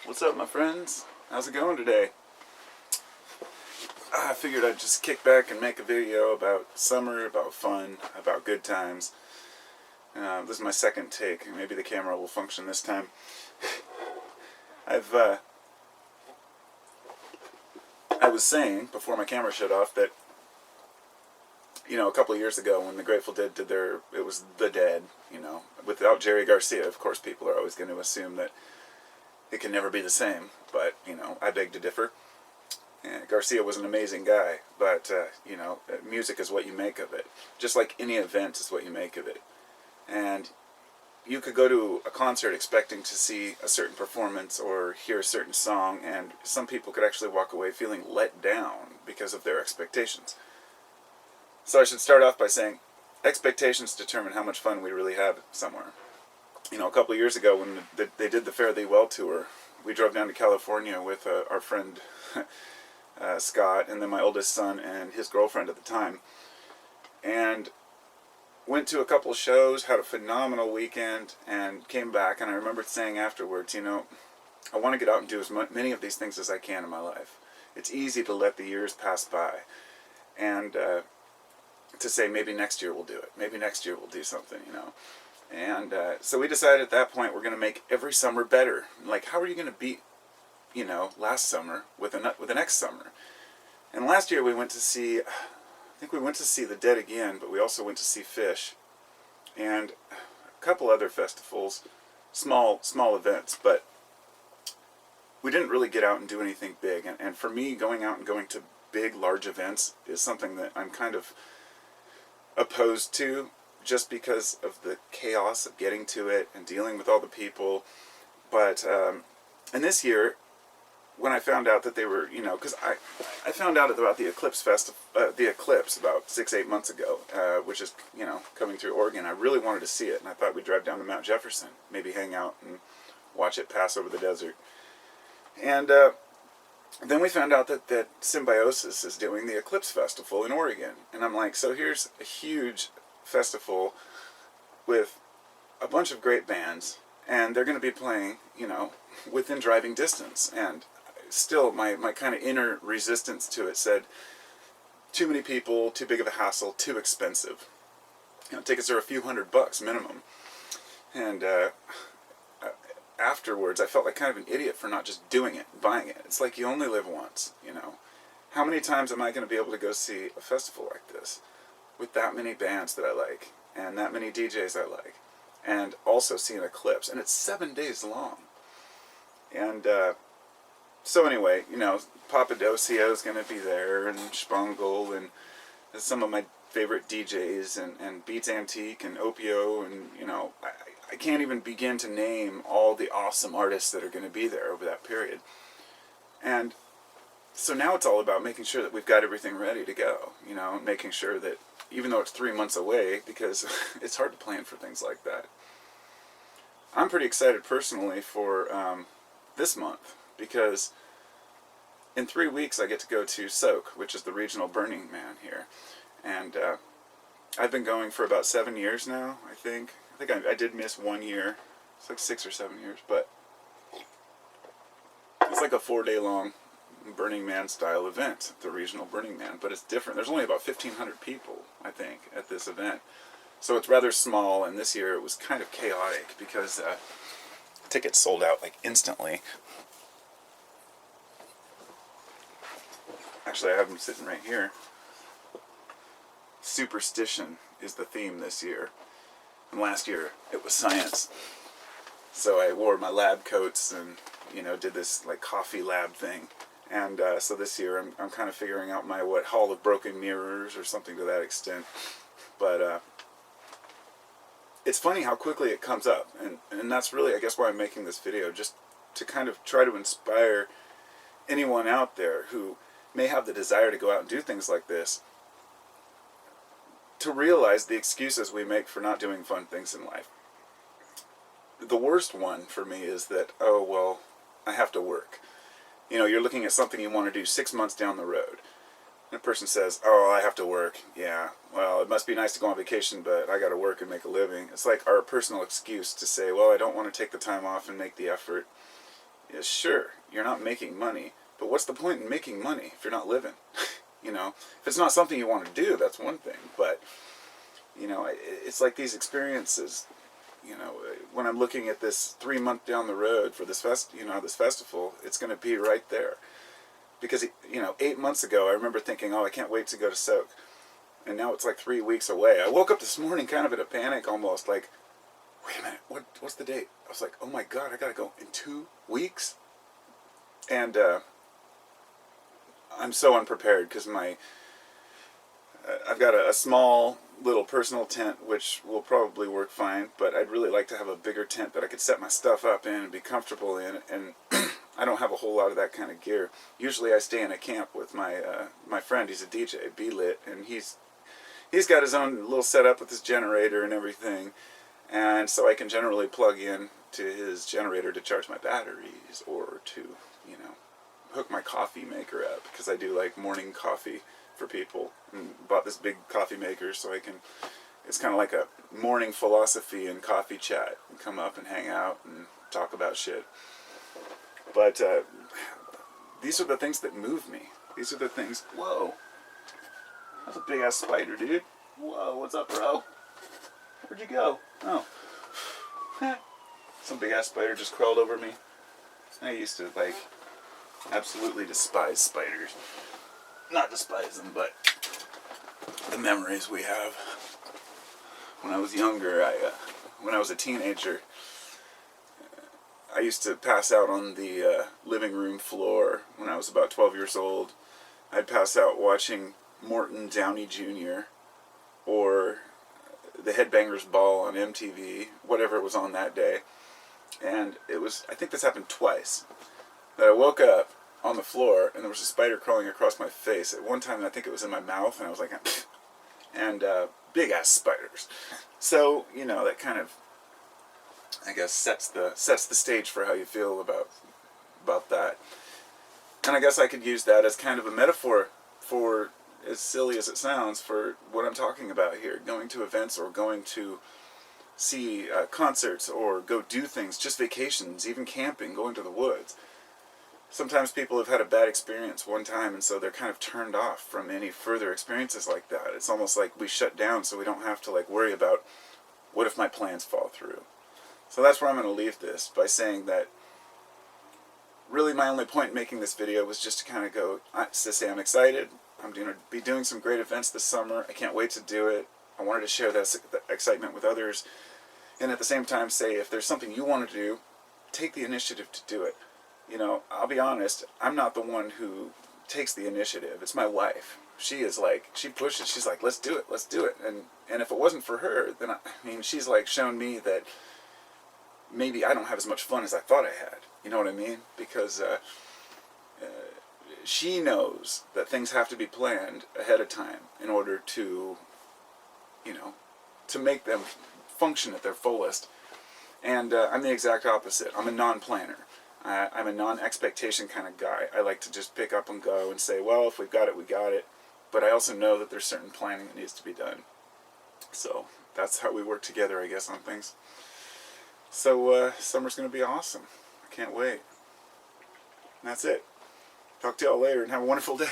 What's up, my friends? How's it going today? I figured I'd just kick back and make a video about summer, about fun, about good times. This is my second take. Maybe the camera will function this time. I was saying before my camera shut off that, a couple of years ago when the Grateful Dead did it was The Dead, without Jerry Garcia. Of course, people are always going to assume that it can never be the same, but, I beg to differ. Garcia was an amazing guy, but, music is what you make of it. Just like any event is what you make of it. And you could go to a concert expecting to see a certain performance or hear a certain song, and some people could actually walk away feeling let down because of their expectations. So I should start off by saying, expectations determine how much fun we really have somewhere. A couple of years ago when they did the Fare Thee Well tour, we drove down to California with our friend Scott, and then my oldest son and his girlfriend at the time, and went to a couple of shows, had a phenomenal weekend, and came back. And I remember saying afterwards, I want to get out and do as many of these things as I can in my life. It's easy to let the years pass by, and to say maybe next year we'll do it. Maybe next year we'll do something, And so we decided at that point we're going to make every summer better. Like, how are you going to beat, last summer with the next summer? And last year we went to see, The Dead again, but we also went to see Fish, and a couple other festivals, small events, but we didn't really get out and do anything big. And for me, going out and going to big, large events is something that I'm kind of opposed to, just because of the chaos of getting to it and dealing with all the people. But and this year, when I found out that they were, because I found out about the Eclipse about 6-8 months ago, which is, coming through Oregon. I really wanted to see it, and I thought we'd drive down to Mount Jefferson, maybe hang out and watch it pass over the desert. And then we found out that Symbiosis is doing the Eclipse Festival in Oregon. And I'm like, so here's a huge festival with a bunch of great bands, and they're going to be playing, within driving distance. And still, my kind of inner resistance to it said, too many people, too big of a hassle, too expensive. Tickets are a few $100 minimum. And afterwards, I felt like kind of an idiot for not just doing it, buying it. It's like you only live once, How many times am I going to be able to go see a festival like this with that many bands that I like, and that many DJs I like, and also see an eclipse? And it's 7 days long. And so anyway, Papadosio is going to be there, and Spangle, and some of my favorite DJs, and Beats Antique, and Opio, and, I can't even begin to name all the awesome artists that are going to be there over that period. And so now it's all about making sure that we've got everything ready to go, making sure that even though it's 3 months away, because it's hard to plan for things like that. I'm pretty excited personally for this month, because in 3 weeks I get to go to Soak, which is the regional Burning Man here. And I've been going for about 7 years now, I think. I did miss 1 year. It's like 6 or 7 years, but it's like a 4-day long Burning Man style event, the regional Burning Man, but it's different. There's only about 1,500 people, I think, at this event. So it's rather small, and this year it was kind of chaotic because tickets sold out like instantly. Actually, I have them sitting right here. Superstition is the theme this year. And last year it was science. So I wore my lab coats and, did this like coffee lab thing. And so this year I'm kind of figuring out my Hall of Broken Mirrors or something to that extent. But it's funny how quickly it comes up. And that's really, I guess, why I'm making this video, just to kind of try to inspire anyone out there who may have the desire to go out and do things like this, to realize the excuses we make for not doing fun things in life. The worst one for me is that, oh, well, I have to work. You're looking at something you want to do 6 months down the road. And a person says, oh, I have to work. Yeah, well, it must be nice to go on vacation, but I got to work and make a living. It's like our personal excuse to say, well, I don't want to take the time off and make the effort. is, sure, you're not making money, but what's the point in making money if you're not living? You know, if it's not something you want to do, that's one thing. But, you know, it's like these experiences, you know, when I'm looking at this 3 month down the road for this this festival, it's going to be right there. Because, you know, 8 months ago, I remember thinking, oh, I can't wait to go to Soak. And now it's like 3 weeks away. I woke up this morning kind of in a panic almost, like, wait a minute, what's the date? I was like, oh my God, I gotta go in 2 weeks? And I'm so unprepared because I've got a small little personal tent, which will probably work fine, but I'd really like to have a bigger tent that I could set my stuff up in and be comfortable in, and I don't have a whole lot of that kind of gear. Usually I stay in a camp with my friend. He's a DJ, B-Lit, and he's got his own little setup with his generator and everything, and so I can generally plug in to his generator to charge my batteries, or to, you know, hook my coffee maker up, because I do like morning coffee for people, and bought this big coffee maker so I can, it's kind of like a morning philosophy and coffee chat, and come up and hang out and talk about shit. But these are the things that move me. These are the things, whoa, that's a big ass spider, dude. Whoa, what's up, bro? Where'd you go? Oh. Some big ass spider just crawled over me. I used to, like, absolutely despise spiders. Not despise them, but the memories we have. When I was younger, when I was a teenager, I used to pass out on the living room floor when I was about 12 years old. I'd pass out watching Morton Downey Jr. or the Headbangers Ball on MTV, whatever it was on that day. And it was, I think this happened twice, that I woke up on the floor and there was a spider crawling across my face. At one time I think it was in my mouth, and I was like, and big ass spiders. So, you know, that kind of, I guess, sets the stage for how you feel about that. And I guess I could use that as kind of a metaphor for, as silly as it sounds, for what I'm talking about here. Going to events, or going to see concerts, or go do things, just vacations, even camping, going to the woods. Sometimes people have had a bad experience one time, and so they're kind of turned off from any further experiences like that. It's almost like we shut down so we don't have to, like, worry about, what if my plans fall through? So that's where I'm going to leave this, by saying that really my only point in making this video was just to kind of go, to say I'm excited. I'm going to be doing some great events this summer. I can't wait to do it. I wanted to share that excitement with others, and at the same time say, if there's something you want to do, take the initiative to do it. You know, I'll be honest, I'm not the one who takes the initiative. It's my wife. She is like, she pushes, she's like, let's do it, let's do it. And if it wasn't for her, then I mean, she's like shown me that maybe I don't have as much fun as I thought I had. You know what I mean? Because she knows that things have to be planned ahead of time in order to, you know, to make them function at their fullest. And I'm the exact opposite. I'm a non-planner. I'm a non-expectation kind of guy. I like to just pick up and go and say, well, if we've got it, we got it. But I also know that there's certain planning that needs to be done. So that's how we work together, I guess, on things. So summer's going to be awesome. I can't wait. And that's it. Talk to y'all later, and have a wonderful day.